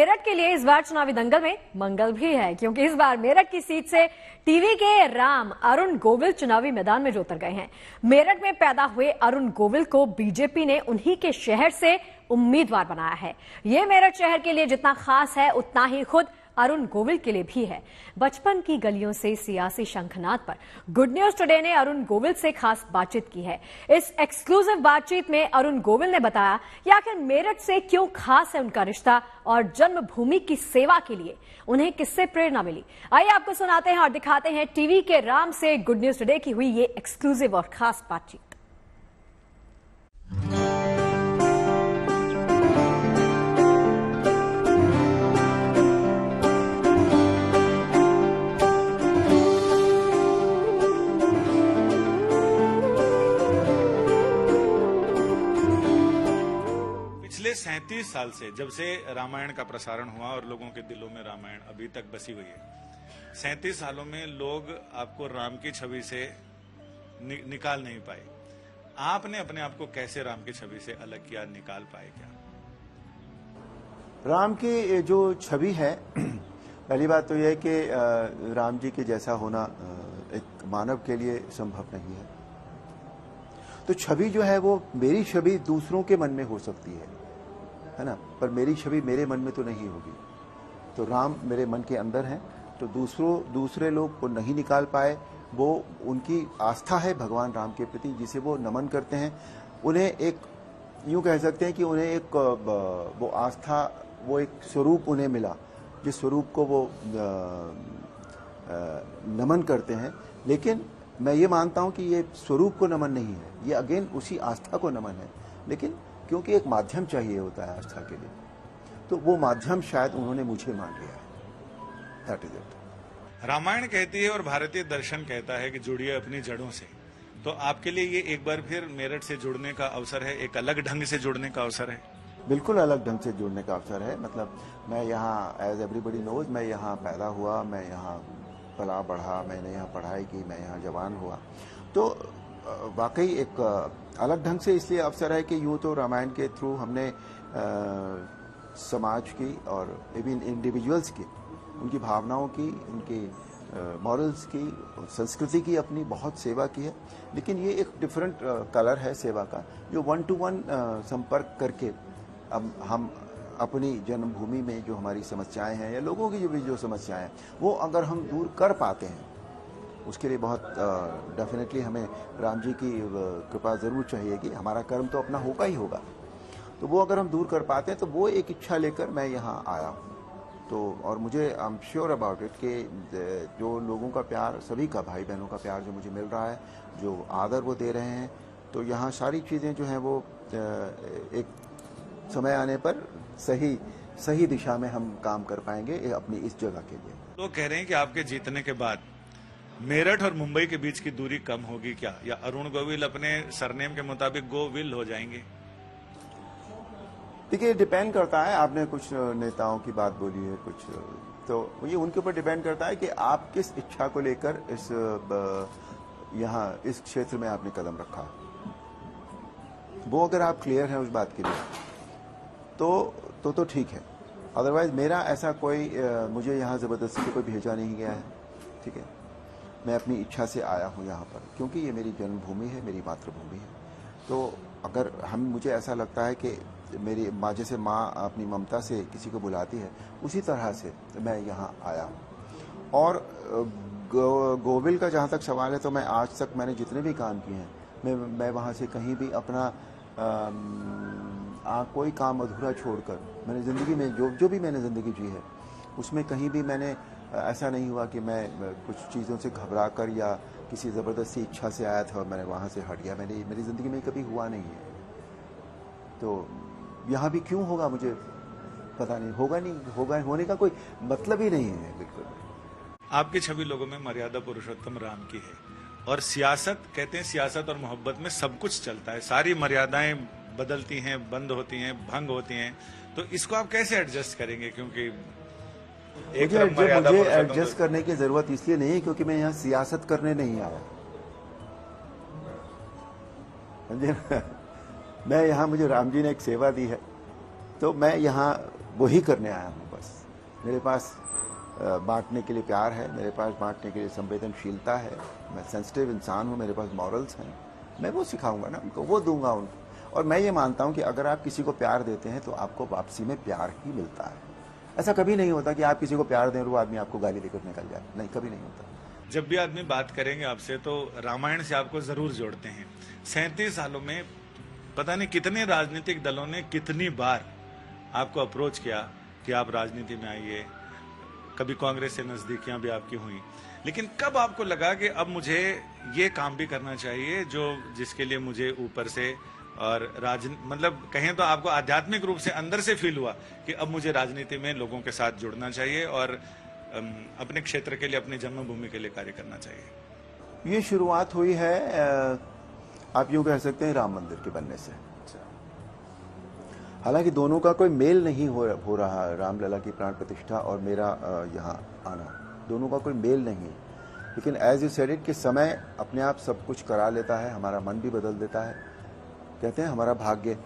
मेरठ के लिए इस बार चुनावी दंगल में मंगल भी है, क्योंकि इस बार मेरठ की सीट से टीवी के राम अरुण गोविल चुनावी मैदान में उतर गए हैं। मेरठ में पैदा हुए अरुण गोविल को बीजेपी ने उन्हीं के शहर से उम्मीदवार बनाया है। ये मेरठ शहर के लिए जितना खास है, उतना ही खुद अरुण गोविल के लिए भी है। बचपन की गलियों से सियासी शंखनाद पर गुड न्यूज टुडे ने अरुण गोविल से खास बातचीत की है। इस एक्सक्लूसिव बातचीत में अरुण गोविल ने बताया कि आखिर मेरठ से क्यों खास है उनका रिश्ता और जन्मभूमि की सेवा के लिए उन्हें किससे प्रेरणा मिली। आइए आपको सुनाते हैं और दिखाते हैं टीवी के राम से गुड न्यूज टुडे की हुई ये एक्सक्लूसिव और खास बातचीत। पिछले 37 साल से, जब से रामायण का प्रसारण हुआ और लोगों के दिलों में रामायण अभी तक बसी हुई है, 37 सालों में लोग आपको राम की छवि से निकाल नहीं पाए। आपने अपने आप को कैसे राम की छवि से अलग किया, निकाल पाए क्या? राम की जो छवि है, पहली बात तो यह है कि राम जी के जैसा होना एक मानव के लिए संभव नहीं है। तो छवि जो है वो, मेरी छवि दूसरों के मन में हो सकती है ना, पर मेरी छवि मेरे मन में तो नहीं होगी। तो राम मेरे मन के अंदर हैं, तो दूसरे लोग को नहीं निकाल पाए। वो उनकी आस्था है भगवान राम के प्रति, जिसे वो नमन करते हैं। उन्हें एक यूं कह सकते हैं कि उन्हें एक वो आस्था, वो एक स्वरूप उन्हें मिला, जिस स्वरूप को वो नमन करते हैं। लेकिन मैं ये मानता हूं कि ये स्वरूप को नमन नहीं है, ये अगेन उसी आस्था को नमन है। लेकिन क्योंकि एक माध्यम चाहिए होता है आस्था के लिए, तो वो माध्यम शायद उन्होंने मुझे मान लिया है। That is it. रामायण कहती है और भारतीय दर्शन कहता है कि जुड़िए अपनी जड़ों से। तो आपके लिए ये एक बार फिर मेरठ से जुड़ने का अवसर है, एक अलग ढंग से जुड़ने का अवसर है। बिल्कुल अलग ढंग से जुड़ने का अवसर है। मतलब मैं यहाँ, एज एवरीबडी नोज, मैं यहाँ पैदा हुआ, मैं यहाँ पला बढ़ा, मैंने यहाँ पढ़ाई की, मैं यहाँ जवान हुआ। तो वाकई एक अलग ढंग से इसलिए अवसर है कि यूँ तो रामायण के थ्रू हमने समाज की और इवन इंडिविजुअल्स की, उनकी भावनाओं की, उनकी मॉरल्स की, संस्कृति की अपनी बहुत सेवा की है। लेकिन ये एक डिफरेंट कलर है सेवा का, जो 1-to-1 संपर्क करके अब हम अपनी जन्मभूमि में जो हमारी समस्याएं हैं या लोगों की जो समस्याएं हैं, वो अगर हम दूर कर पाते हैं, उसके लिए बहुत डेफिनेटली हमें राम जी की कृपा जरूर चाहिए कि हमारा कर्म तो अपना होगा ही होगा। तो वो अगर हम दूर कर पाते हैं, तो वो एक इच्छा लेकर मैं यहाँ आया हूँ। तो और मुझे I am sure about it कि जो लोगों का प्यार, सभी का, भाई बहनों का प्यार जो मुझे मिल रहा है, जो आदर वो दे रहे हैं, तो यहाँ सारी चीज़ें जो हैं वो एक समय आने पर सही दिशा में हम काम कर पाएंगे अपनी इस जगह के लिए। लोग कह रहे हैं कि आपके जीतने के बाद मेरठ और मुंबई के बीच की दूरी कम होगी क्या, या अरुण गोविल अपने सरनेम के मुताबिक गोविल हो जाएंगे? देखिए, डिपेंड करता है। आपने कुछ नेताओं की बात बोली है, कुछ तो ये उनके ऊपर डिपेंड करता है कि आप किस इच्छा को लेकर यहाँ इस क्षेत्र में आपने कदम रखा। वो अगर आप क्लियर हैं उस बात के लिए, तो ठीक है। अदरवाइज मेरा ऐसा कोई मुझे यहाँ जबरदस्ती से कोई भेजा नहीं गया है। ठीक है, मैं अपनी इच्छा से आया हूँ यहाँ पर, क्योंकि ये मेरी जन्मभूमि है, मेरी मातृभूमि है। तो अगर मुझे ऐसा लगता है कि मेरी माँ, जैसे माँ अपनी ममता से किसी को बुलाती है, उसी तरह से मैं यहाँ आया हूँ। और गोविल का जहाँ तक सवाल है, तो मैं आज तक मैंने जितने भी काम किए हैं, मैं वहाँ से कहीं भी अपना कोई काम अधूरा छोड़कर, मैंने ज़िंदगी में जो भी मैंने ज़िंदगी जी है, उसमें कहीं भी मैंने ऐसा नहीं हुआ कि मैं कुछ चीज़ों से घबरा कर या किसी ज़बरदस्ती इच्छा से आया था और मैंने वहाँ से हट गया। मेरी ज़िंदगी में कभी हुआ नहीं है। तो यहाँ भी क्यों होगा मुझे पता नहीं, होगा होने का कोई मतलब ही नहीं है। बिल्कुल। आपकी छवि लोगों में मर्यादा पुरुषोत्तम राम की है, और सियासत, कहते हैं सियासत और मोहब्बत में सब कुछ चलता है, सारी मर्यादाएं बदलती हैं, बंद होती हैं, भंग होती हैं। तो इसको आप कैसे एडजस्ट करेंगे? क्योंकि मुझे एडजस्ट करने की जरूरत इसलिए नहीं है क्योंकि मैं यहाँ सियासत करने नहीं आया। मैं यहाँ, मुझे राम जी ने एक सेवा दी है, तो मैं यहाँ वही करने आया हूँ बस। मेरे पास बांटने के लिए प्यार है, मेरे पास बांटने के लिए संवेदनशीलता है, मैं सेंसिटिव इंसान हूँ, मेरे पास मॉरल्स हैं, मैं वो सिखाऊंगा ना उनको, वो दूंगा उनको। और मैं ये मानता हूँ कि अगर आप किसी को प्यार देते हैं तो आपको वापसी में प्यार ही मिलता है। ऐसा कभी नहीं होता कि आप किसी को प्यार दें और वो आदमी आपको गाली देकर निकल जाए, नहीं, कभी नहीं होता। जब भी आदमी बात करेंगे आपसे तो रामायण से आपको जरूर जोड़ते हैं। 37 सालों में पता नहीं कितने राजनीतिक दलों ने कितनी बार आपको अप्रोच किया कि आप राजनीति में आइए, कभी कांग्रेस से नजदीकियां भी आपकी हुई, लेकिन कब आपको लगा कि अब मुझे ये काम भी करना चाहिए जो जिसके लिए मुझे ऊपर से और मतलब कहें तो आपको आध्यात्मिक रूप से अंदर से फील हुआ कि अब मुझे राजनीति में लोगों के साथ जुड़ना चाहिए और अपने क्षेत्र के लिए, अपनी जन्मभूमि के लिए कार्य करना चाहिए? ये शुरुआत हुई है आप यूं कह सकते हैं राम मंदिर के बनने से। हालांकि दोनों का कोई मेल नहीं हो रहा, रामलला की प्राण प्रतिष्ठा और मेरा यहाँ आना, दोनों का कोई मेल नहीं है। लेकिन एज यू सेड इट कि समय अपने आप सब कुछ करा लेता है, हमारा मन भी बदल देता है। कहते हैं हमारा भाग्य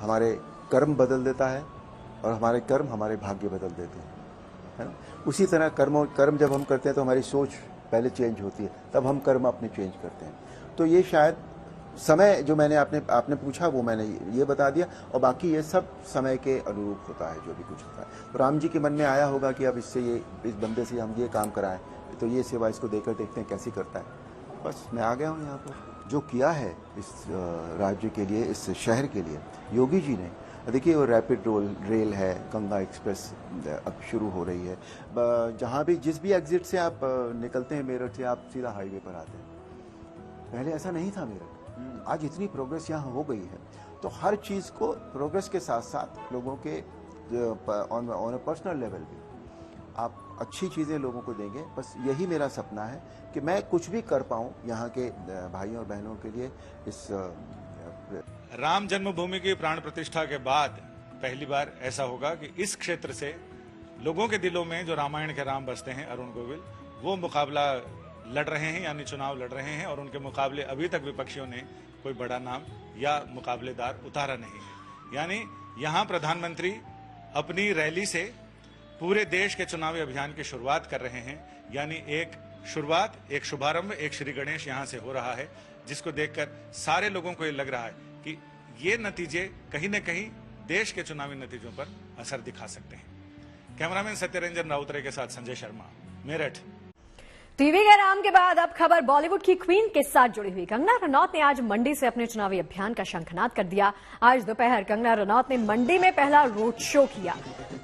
हमारे कर्म बदल देता है और हमारे कर्म हमारे भाग्य बदल देते हैं, है ना। उसी तरह कर्म जब हम करते हैं तो हमारी सोच पहले चेंज होती है, तब हम कर्म अपने चेंज करते हैं। तो ये शायद समय जो मैंने आपने पूछा वो मैंने ये बता दिया, और बाकी ये सब समय के अनुरूप होता है जो भी कुछ होता है। तो राम जी के मन में आया होगा कि अब इससे इस बंदे से हम ये काम कराएं, तो ये सेवा इसको देकर देखते हैं कैसी करता है। बस मैं आ गया हूँ यहाँ पर। जो किया है इस राज्य के लिए, इस शहर के लिए योगी जी ने, देखिए वो रैपिड रेल है, गंगा एक्सप्रेस अब शुरू हो रही है, जहाँ भी जिस भी एग्जिट से आप निकलते हैं मेरठ से, आप सीधा हाईवे पर आते हैं। पहले ऐसा नहीं था मेरठ, आज इतनी प्रोग्रेस यहाँ हो गई है। तो हर चीज़ को प्रोग्रेस के साथ साथ लोगों के ऑन अ पर्सनल लेवल भी आप अच्छी चीज़ें लोगों को देंगे। बस यही मेरा सपना है कि मैं कुछ भी कर पाऊँ यहाँ के भाइयों और बहनों के लिए। इस राम जन्मभूमि की प्राण प्रतिष्ठा के बाद पहली बार ऐसा होगा कि इस क्षेत्र से लोगों के दिलों में जो रामायण के राम बसते हैं, अरुण गोविल, वो मुकाबला लड़ रहे हैं, यानी चुनाव लड़ रहे हैं। और उनके मुकाबले अभी तक विपक्षियों ने कोई बड़ा नाम या मुकाबलेदार उतारा नहीं है। यानी यहाँ प्रधानमंत्री अपनी रैली से पूरे देश के चुनावी अभियान की शुरुआत कर रहे हैं। यानी एक शुरुआत, एक शुभारंभ, एक श्री गणेश यहाँ से हो रहा है, जिसको देखकर सारे लोगों को ये लग रहा है कि ये नतीजे कहीं न कहीं देश के चुनावी नतीजों पर असर दिखा सकते हैं। कैमरामैन सत्यरंजन राउतरे के साथ संजय शर्मा, मेरठ। टीवी के राम के बाद अब खबर बॉलीवुड की क्वीन के साथ जुड़ी हुई। कंगना रनौत ने आज मंडी से अपने चुनावी अभियान का शंखनाद कर दिया। आज दोपहर कंगना रनौत ने मंडी में पहला रोड शो किया।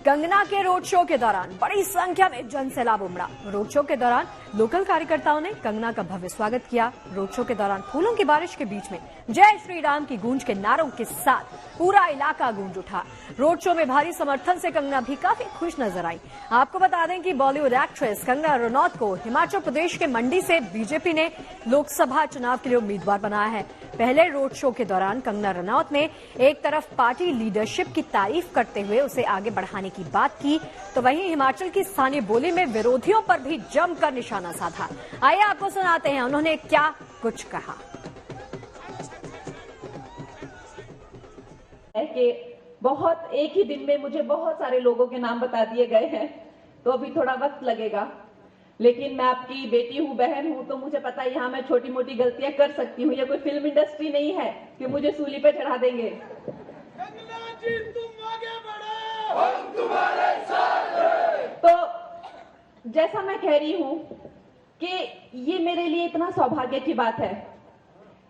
कंगना के रोड शो के दौरान बड़ी संख्या में जनसैलाब उमड़ा। रोड शो के दौरान लोकल कार्यकर्ताओं ने कंगना का भव्य स्वागत किया। रोड शो के दौरान फूलों की बारिश के बीच में जय श्री राम की गूंज के नारों के साथ पूरा इलाका गूंज उठा। रोड शो में भारी समर्थन से कंगना भी काफी खुश नजर आई। आपको बता दें कि बॉलीवुड एक्ट्रेस कंगना रनौत को हिमाचल प्रदेश के मंडी से बीजेपी ने लोकसभा चुनाव के लिए उम्मीदवार बनाया है। पहले रोड शो के दौरान कंगना रनौत ने एक तरफ पार्टी लीडरशिप की तारीफ करते हुए उसे आगे बढ़ाने की बात की, तो वहीं हिमाचल की स्थानीय बोली में विरोधियों पर भी जमकर निशाना साधा। आइए आपको सुनाते हैं उन्होंने क्या कुछ कहा। कि बहुत एक ही दिन में मुझे बहुत सारे लोगों के नाम बता दिए गए हैं, तो अभी थोड़ा वक्त लगेगा, लेकिन मैं आपकी बेटी हूँ, बहन हूँ, तो मुझे पता है यहाँ मैं छोटी मोटी गलतियां कर सकती हूँ। ये कोई फिल्म इंडस्ट्री नहीं है कि मुझे सूली पे चढ़ा देंगे। जी, तुम आगे बढ़ो, हम तुम्हारे साथ हैं। तो जैसा मैं कह रही हूँ कि ये मेरे लिए इतना सौभाग्य की बात है।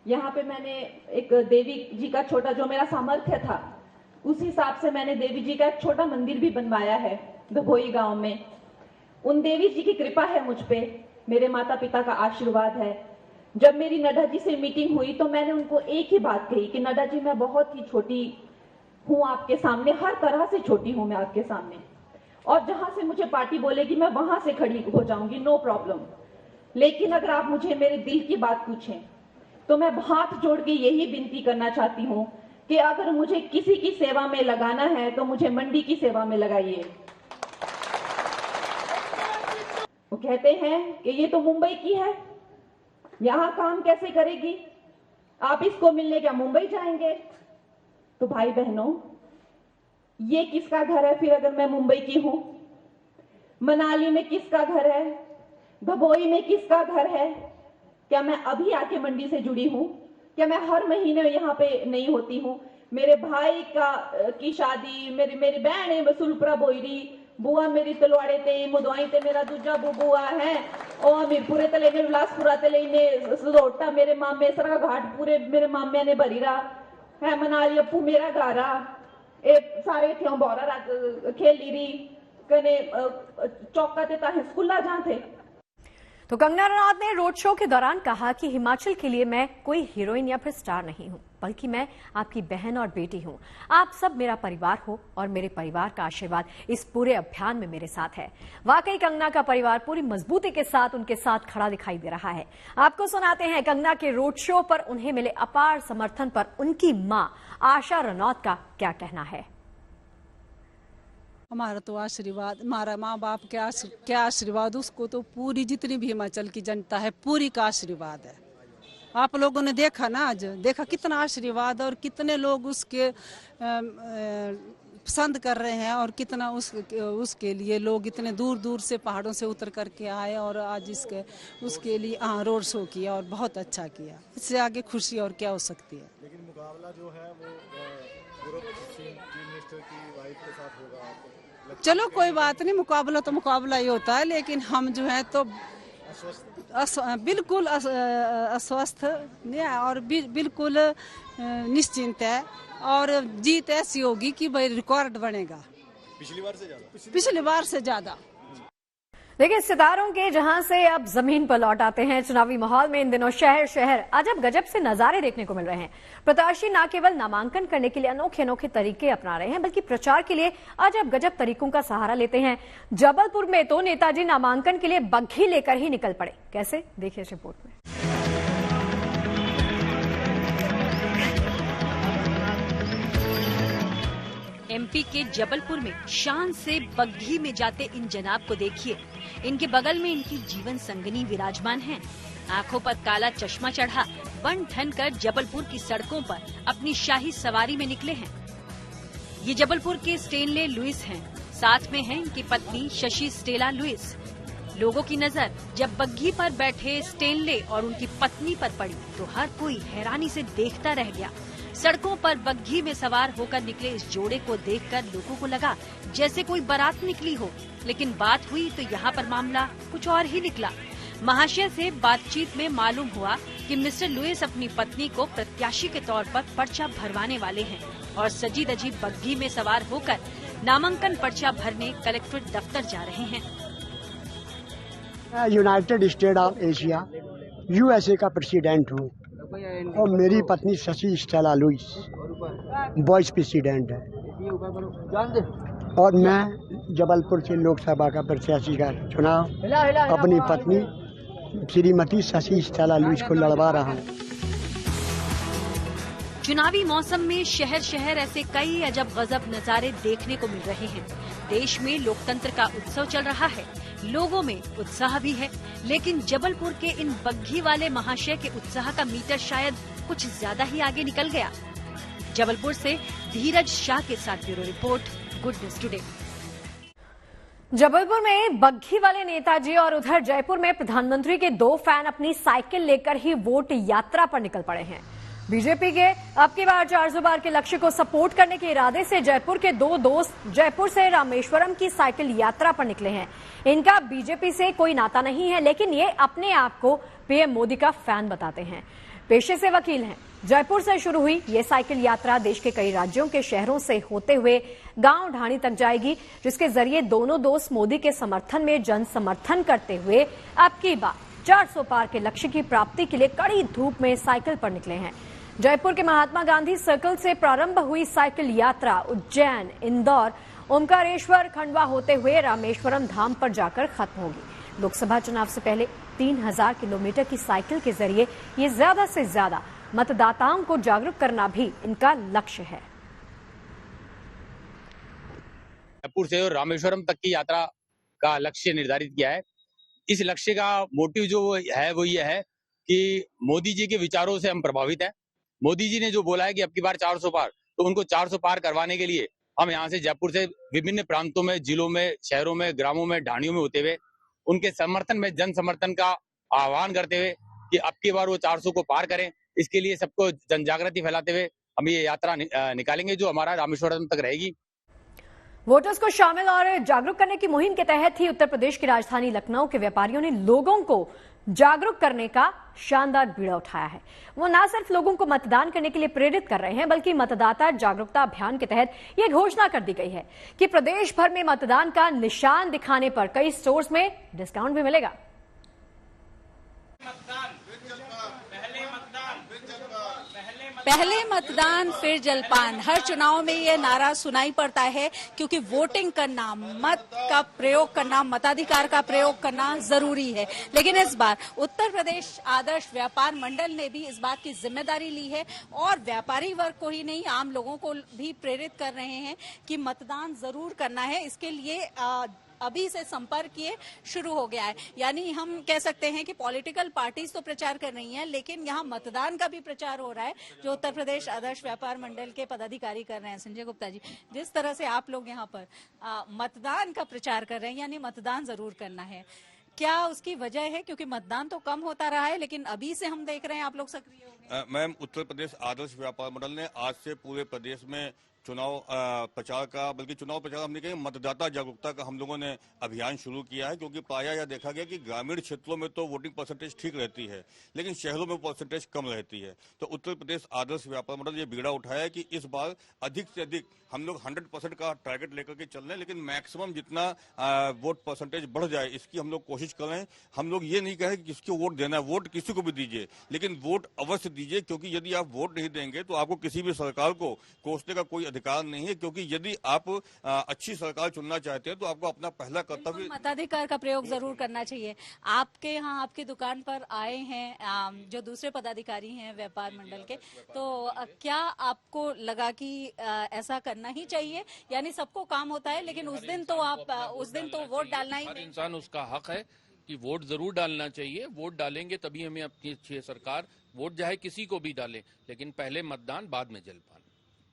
यहाँ पे मैंने एक देवी जी का छोटा, जो मेरा सामर्थ्य था उस हिसाब से मैंने देवी जी का एक छोटा मंदिर भी बनवाया है धभोई गांव में। उन देवी जी की कृपा है मुझ पे, मेरे माता पिता का आशीर्वाद है। जब मेरी नड्डा जी से मीटिंग हुई तो मैंने उनको एक ही बात कही कि नड्डा जी मैं बहुत ही छोटी हूँ आपके सामने, हर तरह से छोटी हूँ मैं आपके सामने, और जहां से मुझे पार्टी बोलेगी मैं वहां से खड़ी हो जाऊंगी, नो प्रॉब्लम। लेकिन अगर आप मुझे मेरे दिल की बात पूछें तो मैं हाथ जोड़ के यही विनती करना चाहती हूँ कि अगर मुझे किसी की सेवा में लगाना है तो मुझे मंडी की सेवा में लगाइए। वो कहते हैं कि ये तो मुंबई की है, यहां काम कैसे करेगी, आप इसको मिलने क्या मुंबई जाएंगे? तो भाई बहनों, ये किसका घर है फिर अगर मैं मुंबई की हूं? मनाली में किसका घर है, भभोई में किसका घर है? क्या मैं अभी आके मंडी से जुड़ी हूँ? क्या मैं हर महीने यहाँ पे नहीं होती हूँ? मेरे भाई की शादी, मेरी बहन है बसुलपुरा बोईरी, बुआ मेरी तलवाड़े ते, मुदवाई ते मेरा दूजा बुआ है, और मीरपुरे तले ने, बिलासपुरा तले ने, सदोटा मेरे मामे, सरगा घाट पूरे मेरे मामे ने भरीरा है, मनाली अप्पू मेरा गारा, ए सारे थे बोरा रात खेली री कने चौका ते ताहे स्कूला जहाँ थे। तो कंगना रनौत ने रोड शो के दौरान कहा कि हिमाचल के लिए मैं कोई हीरोइन या फिर स्टार नहीं हूं, बल्कि मैं आपकी बहन और बेटी हूं। आप सब मेरा परिवार हो और मेरे परिवार का आशीर्वाद इस पूरे अभियान में मेरे साथ है। वाकई कंगना का परिवार पूरी मजबूती के साथ उनके साथ खड़ा दिखाई दे रहा है। आपको सुनाते हैं कंगना के रोड शो पर उन्हें मिले अपार समर्थन पर उनकी मां आशा रनौत का क्या कहना है। हमारा तो आशीर्वाद, हमारा माँ बाप क्या आशीर्वाद, उसको तो पूरी जितनी भी हिमाचल की जनता है पूरी का आशीर्वाद है। आप लोगों ने देखा ना, आज देखा कितना आशीर्वाद और कितने लोग उसके पसंद कर रहे हैं, और कितना उसके लिए लोग इतने दूर दूर से पहाड़ों से उतर करके आए और आज उसके लिए रोड शो किया और बहुत अच्छा किया। इससे आगे खुशी और क्या हो सकती है। लेकिन मुकाबला जो है वो चीफ मिनिस्टर की वाइफ के साथ होगा। चलो कोई बात नहीं, मुकाबला तो मुकाबला ही होता है, लेकिन हम जो है तो बिल्कुल अस्वस्थ और बिल्कुल निश्चिंत है, और जीत ऐसी होगी कि भाई रिकॉर्ड बनेगा पिछली बार से ज्यादा। देखिए, सितारों के जहां से अब जमीन पर लौट आते हैं। चुनावी माहौल में इन दिनों शहर शहर अजब गजब से नजारे देखने को मिल रहे हैं। प्रत्याशी न केवल नामांकन करने के लिए अनोखे अनोखे तरीके अपना रहे हैं, बल्कि प्रचार के लिए अजब गजब तरीकों का सहारा लेते हैं। जबलपुर में तो नेताजी नामांकन के लिए बग्घी लेकर ही निकल पड़े। कैसे, देखिए इस रिपोर्ट में। एमपी के जबलपुर में शान से बग्घी में जाते इन जनाब को देखिए। इनके बगल में इनकी जीवन संगनी विराजमान हैं। आंखों पर काला चश्मा चढ़ा बन ठन कर जबलपुर की सड़कों पर अपनी शाही सवारी में निकले हैं। ये जबलपुर के स्टेनले लुइस हैं। साथ में हैं इनकी पत्नी शशि स्टेला लुइस। लोगों की नजर जब बग्घी पर बैठे स्टेनले और उनकी पत्नी पर पड़ी तो हर कोई हैरानी से देखता रह गया। सड़कों पर बग्घी में सवार होकर निकले इस जोड़े को देखकर लोगों को लगा जैसे कोई बारात निकली हो, लेकिन बात हुई तो यहाँ पर मामला कुछ और ही निकला। महाशय से बातचीत में मालूम हुआ कि मिस्टर लुइस अपनी पत्नी को प्रत्याशी के तौर पर पर्चा भरवाने वाले हैं और सजी धजी बग्घी में सवार होकर नामांकन पर्चा भरने कलेक्ट्रेट दफ्तर जा रहे हैं। United state of Asia USA का प्रेसिडेंट हूँ और मेरी पत्नी Shashi Stella Louis vice president है, और मैं जबलपुर से लोकसभा का प्रत्याशी का चुनाव अपनी पत्नी श्रीमती शशि स्टेला लुइस को लड़वा रहा हूँ। चुनावी मौसम में शहर शहर ऐसे कई अजब गजब नजारे देखने को मिल रहे हैं। देश में लोकतंत्र का उत्सव चल रहा है, लोगों में उत्साह भी है, लेकिन जबलपुर के इन बग्घी वाले महाशय के उत्साह का मीटर शायद कुछ ज्यादा ही आगे निकल गया। जबलपुर से धीरज शाह के साथ bureau report, good news today. Jabalpur में बग्घी वाले नेताजी और उधर जयपुर में प्रधानमंत्री के 2 फैन अपनी साइकिल लेकर ही वोट यात्रा पर निकल पड़े हैं। बीजेपी के अब की बार 400 पार के लक्ष्य को सपोर्ट करने के इरादे से जयपुर के 2 दोस्त जयपुर से रामेश्वरम की साइकिल यात्रा पर निकले हैं। इनका बीजेपी से कोई नाता नहीं है, लेकिन ये अपने आप को पीएम मोदी का फैन बताते हैं। पेशे से वकील हैं। जयपुर से शुरू हुई ये साइकिल यात्रा देश के कई राज्यों के शहरों से होते हुए गांव ढाणी तक जाएगी, जिसके जरिए दोनों दोस्त मोदी के समर्थन में जन समर्थन करते हुए अब की बार 400 पार के लक्ष्य की प्राप्ति के लिए कड़ी धूप में साइकिल पर निकले हैं। जयपुर के महात्मा गांधी सर्कल से प्रारंभ हुई साइकिल यात्रा उज्जैन, इंदौर, ओमकारेश्वर, खंडवा होते हुए रामेश्वरम धाम पर जाकर खत्म होगी। लोकसभा चुनाव से पहले 3000 किलोमीटर की साइकिल के जरिए ये ज्यादा से ज्यादा मतदाताओं को जागरूक करना भी इनका लक्ष्य है। जयपुर से रामेश्वरम तक की यात्रा का लक्ष्य निर्धारित किया है। इस लक्ष्य का मोटिव जो है वो ये है कि मोदी जी के विचारों से हम प्रभावित हैं। मोदी जी ने जो बोला है कि अब की बार 400 पार, तो उनको 400 पार करवाने के लिए हम यहाँ से जयपुर से विभिन्न प्रांतों में, जिलों में, शहरों में, ग्रामों में, ढाणियों में होते हुए उनके समर्थन में जन समर्थन का आह्वान करते हुए कि अब की बार वो 400 को पार करें, इसके लिए सबको जन जागृति फैलाते हुए हम ये यात्रा निकालेंगे जो हमारा रामेश्वरम तक रहेगी। वोटर्स को शामिल और जागरूक करने की मुहिम के तहत ही उत्तर प्रदेश की राजधानी लखनऊ के व्यापारियों ने लोगों को जागरूक करने का शानदार बीड़ा उठाया है। वो न सिर्फ लोगों को मतदान करने के लिए प्रेरित कर रहे हैं, बल्कि मतदाता जागरूकता अभियान के तहत ये घोषणा कर दी गई है कि प्रदेश भर में मतदान का निशान दिखाने पर कई स्टोर्स में डिस्काउंट भी मिलेगा। पहले मतदान फिर जलपान, हर चुनाव में ये नारा सुनाई पड़ता है क्योंकि वोटिंग करना, मत का प्रयोग करना, मताधिकार का प्रयोग करना जरूरी है। लेकिन इस बार उत्तर प्रदेश आदर्श व्यापार मंडल ने भी इस बात की जिम्मेदारी ली है और व्यापारी वर्ग को ही नहीं, आम लोगों को भी प्रेरित कर रहे हैं कि मतदान जरूर करना है। इसके लिए अभी से संपर्क ये शुरू हो गया है। यानी हम कह सकते हैं कि पॉलिटिकल पार्टीज तो प्रचार कर रही हैं, लेकिन यहाँ मतदान का भी प्रचार हो रहा है जो उत्तर प्रदेश आदर्श व्यापार मंडल के पदाधिकारी कर रहे हैं। संजय गुप्ता जी, जिस तरह से आप लोग यहाँ पर मतदान का प्रचार कर रहे हैं, यानी मतदान जरूर करना है, क्या उसकी वजह है? क्योंकि मतदान तो कम होता रहा है, लेकिन अभी से हम देख रहे हैं आप लोग सक्रिय हो गए। मैम, उत्तर प्रदेश आदर्श व्यापार मंडल ने आज से पूरे प्रदेश में चुनाव प्रचार का, बल्कि चुनाव प्रचार हमने कहा मतदाता जागरूकता का हम लोगों ने अभियान शुरू किया है। क्योंकि प्रायः यह देखा गया कि ग्रामीण क्षेत्रों में तो वोटिंग परसेंटेज ठीक रहती है, लेकिन शहरों में परसेंटेज कम रहती है। तो उत्तर प्रदेश आदर्श व्यापार मंडल ये बीड़ा उठाया है कि इस बार अधिक से अधिक हम लोग 100% का टारगेट लेकर के चल रहे हैं, लेकिन मैक्सिमम जितना वोट परसेंटेज बढ़ जाए इसकी हम लोग कोशिश कर रहे हैं। हम लोग ये नहीं कह रहे कि किसको वोट देना है, वोट किसी को भी दीजिए, लेकिन वोट अवश्य दीजिए। क्योंकि यदि आप वोट नहीं देंगे तो आपको किसी भी सरकार को कोसने का कोई अधिकार नहीं है। क्योंकि यदि आप अच्छी सरकार चुनना चाहते हैं तो आपको अपना पहला कर्तव्य मताधिकार का प्रयोग जरूर करना चाहिए। आपके यहाँ आपकी दुकान पर आए हैं जो दूसरे पदाधिकारी हैं व्यापार मंडल के, तो क्या आपको लगा कि ऐसा करना ही चाहिए? यानी सबको काम होता है, लेकिन उस दिन तो वोट डालना ही नहीं। इंसान उसका हक है कि वोट जरूर डालना चाहिए। वोट डालेंगे तभी हमें अपनी अच्छी सरकार, वोट चाहे किसी को भी डाले, लेकिन पहले मतदान बाद में जलपान।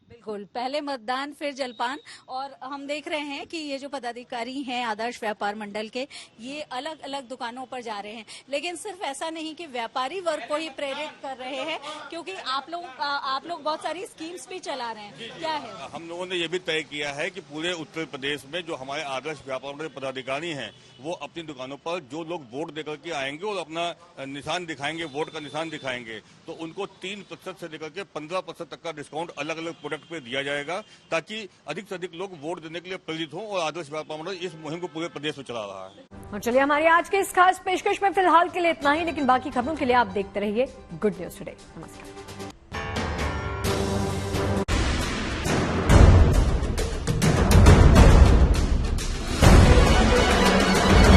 बिल्कुल, पहले मतदान फिर जलपान। और हम देख रहे हैं कि ये जो पदाधिकारी हैं आदर्श व्यापार मंडल के, ये अलग अलग दुकानों पर जा रहे हैं। लेकिन सिर्फ ऐसा नहीं कि व्यापारी वर्ग को ही प्रेरित कर रहे हैं, क्योंकि आप लोग बहुत सारी स्कीम्स भी चला रहे हैं। क्या है? हम लोगों ने ये भी तय किया है कि पूरे उत्तर प्रदेश में जो हमारे आदर्श व्यापार मंडल पदाधिकारी हैं वो अपनी दुकानों पर जो लोग वोट देकर के आएंगे और अपना निशान दिखाएंगे, वोट का निशान दिखाएंगे, तो उनको 3% से लेकर के 15% तक का डिस्काउंट अलग अलग प्रोडक्ट पे दिया जाएगा, ताकि अधिक से अधिक लोग वोट देने के लिए प्रेरित हों। और आदर्श व्यापार मंडल इस मुहिम को पूरे प्रदेश में चला रहा है। और चलिए, हमारी आज के इस खास पेशकश में फिलहाल के लिए इतना ही, लेकिन बाकी खबरों के लिए आप देखते रहिए गुड न्यूज टुडे। नमस्कार।